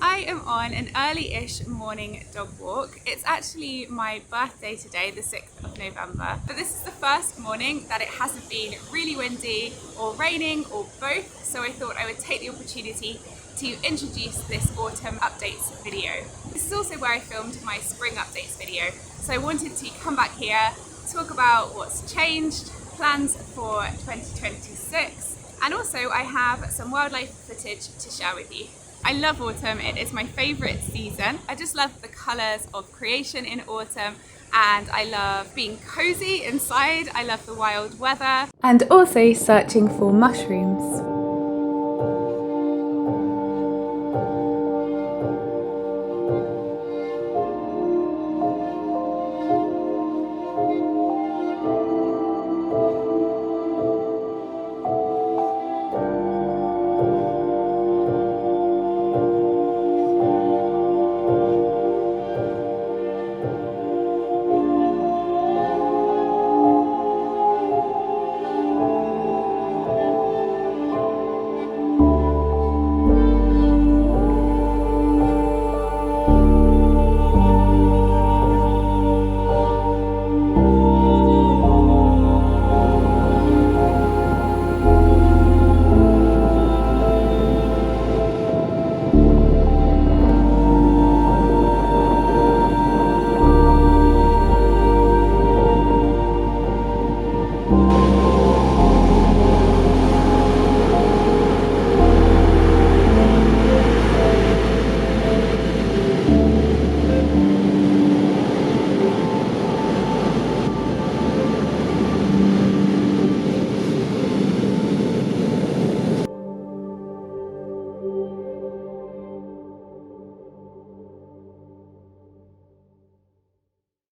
I am on an early-ish morning dog walk. It's actually my birthday today, the 6th of November, but this is the first morning that it hasn't been really windy or raining or both, so I thought I would take the opportunity to introduce this autumn updates video. This is also where I filmed my spring updates video, so I wanted to come back here, talk about what's changed, plans for 2026, and also I have some wildlife footage to share with you. I love autumn, it is my favourite season. I just love the colours of creation in autumn, and I love being cosy inside. I love the wild weather. And also searching for mushrooms.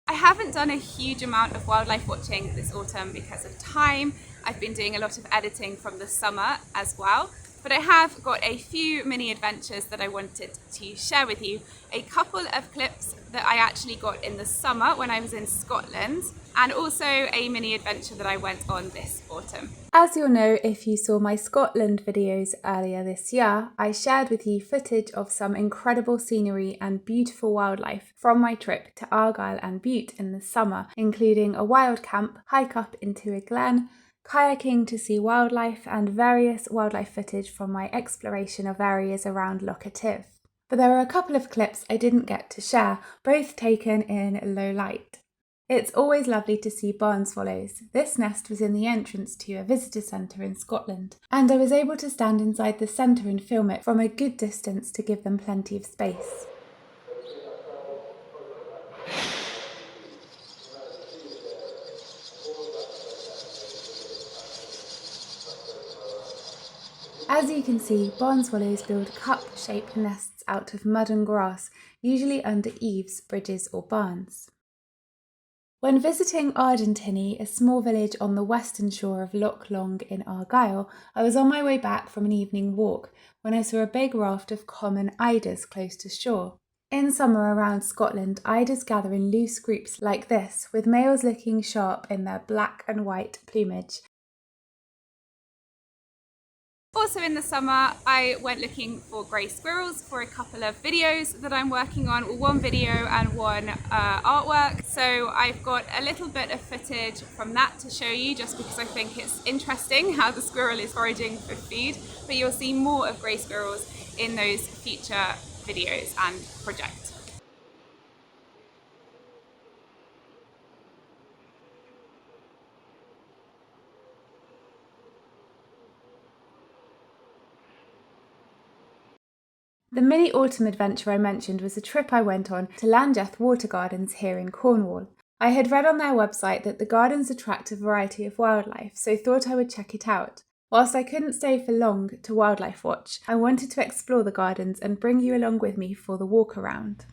I haven't done a huge amount of wildlife watching this autumn because of time. I've been doing a lot of editing from the summer as well, but I have got a few mini adventures that I wanted to share with you. A couple of clips that I actually got in the summer when I was in Scotland, and also a mini adventure that I went on this autumn. As you'll know if you saw my Scotland videos earlier this year, I shared with you footage of some incredible scenery and beautiful wildlife from my trip to Argyll and Bute in the summer, including a wild camp, hike up into a glen, kayaking to see wildlife, and various wildlife footage from my exploration of areas around Loch Etive. But there are a couple of clips I didn't get to share, both taken in low light. It's always lovely to see barn swallows. This nest was in the entrance to a visitor centre in Scotland, and I was able to stand inside the centre and film it from a good distance to give them plenty of space. As you can see, barn swallows build cup-shaped nests out of mud and grass, usually under eaves, bridges or barns. When visiting Ardentiny, a small village on the western shore of Loch Long in Argyll, I was on my way back from an evening walk when I saw a big raft of common eiders close to shore. In summer around Scotland, eiders gather in loose groups like this, with males looking sharp in their black and white plumage. Also in the summer, I went looking for grey squirrels for a couple of videos that I'm working on, one video and one artwork. So I've got a little bit of footage from that to show you, just because I think it's interesting how the squirrel is foraging for food. But you'll see more of grey squirrels in those future videos and projects. The mini autumn adventure I mentioned was a trip I went on to Llandaff Water Gardens here in Cornwall. I had read on their website that the gardens attract a variety of wildlife, so thought I would check it out. Whilst I couldn't stay for long to wildlife watch, I wanted to explore the gardens and bring you along with me for the walk around.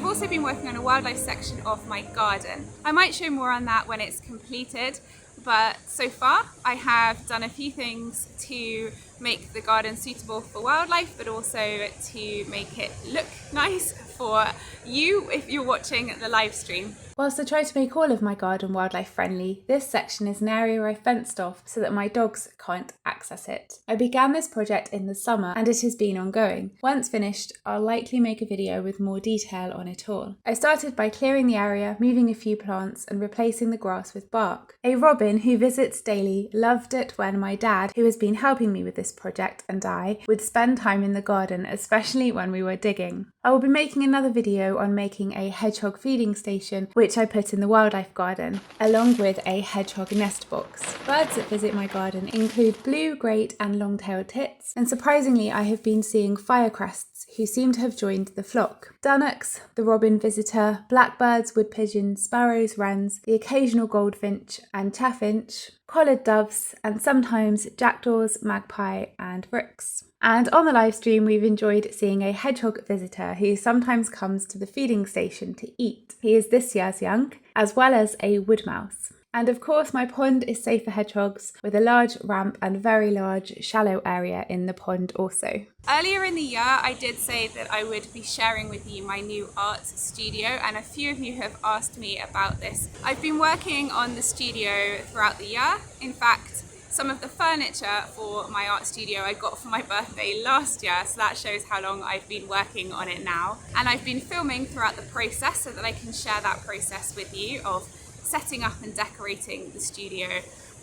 also been working on a wildlife section of my garden. I might show more on that when it's completed, but so far I have done a few things to make the garden suitable for wildlife, but also to make it look nice for you if you're watching the live stream. Whilst I try to make all of my garden wildlife friendly, this section is an area I fenced off so that my dogs can't access it. I began this project in the summer and it has been ongoing. Once finished, I'll likely make a video with more detail on it all. I started by clearing the area, moving a few plants and replacing the grass with bark. A robin who visits daily loved it when my dad, who has been helping me with this project, and I would spend time in the garden, especially when we were digging. I will be making another video on making a hedgehog feeding station, which I put in the wildlife garden, along with a hedgehog nest box. Birds that visit my garden include blue, great and long-tailed tits, and surprisingly I have been seeing firecrests who seem to have joined the flock. Dunnocks, the robin visitor, blackbirds, wood pigeons, sparrows, wrens, the occasional goldfinch and chaffinch, collared doves, and sometimes jackdaws, magpie and rooks. And on the live stream, we've enjoyed seeing a hedgehog visitor who sometimes comes to the feeding station to eat. He is this year's young, as well as a wood mouse. And of course, my pond is safe for hedgehogs, with a large ramp and very large shallow area in the pond also. Earlier in the year, I did say that I would be sharing with you my new art studio, and a few of you have asked me about this. I've been working on the studio throughout the year. In fact, some of the furniture for my art studio I got for my birthday last year, so that shows how long I've been working on it now. And I've been filming throughout the process so that I can share that process with you of setting up and decorating the studio.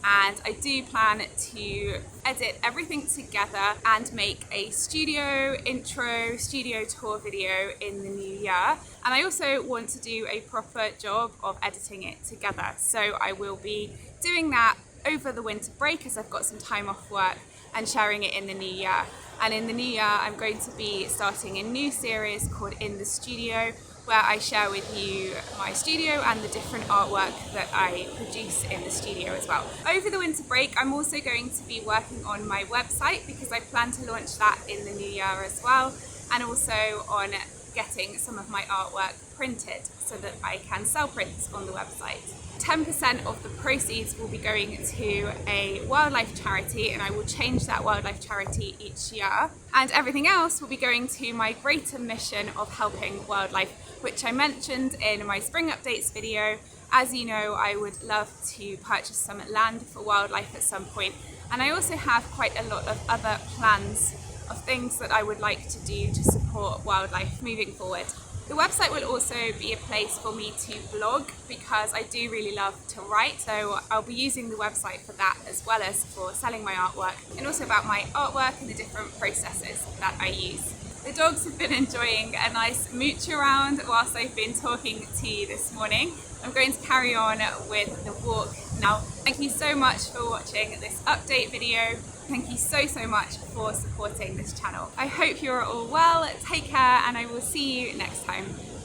And I do plan to edit everything together and make a studio intro, studio tour video in the new year. And I also want to do a proper job of editing it together. So I will be doing that over the winter break as I've got some time off work, and sharing it in the new year. And in the new year, I'm going to be starting a new series called In the Studio, where I share with you my studio and the different artwork that I produce in the studio as well. Over the winter break, I'm also going to be working on my website because I plan to launch that in the new year as well, and also on getting some of my artwork printed so that I can sell prints on the website. 10% of the proceeds will be going to a wildlife charity, and I will change that wildlife charity each year. And everything else will be going to my greater mission of helping wildlife, which I mentioned in my spring updates video. As you know, I would love to purchase some land for wildlife at some point, and I also have quite a lot of other plans of things that I would like to do to support wildlife moving forward. The website will also be a place for me to blog because I do really love to write, so I'll be using the website for that as well as for selling my artwork, and also about my artwork and the different processes that I use. The dogs have been enjoying a nice mooch around whilst I've been talking to you this morning. I'm going to carry on with the walk now. Thank you so much for watching this update video. Thank you so much for supporting this channel. I hope you're all well, take care, and I will see you next time.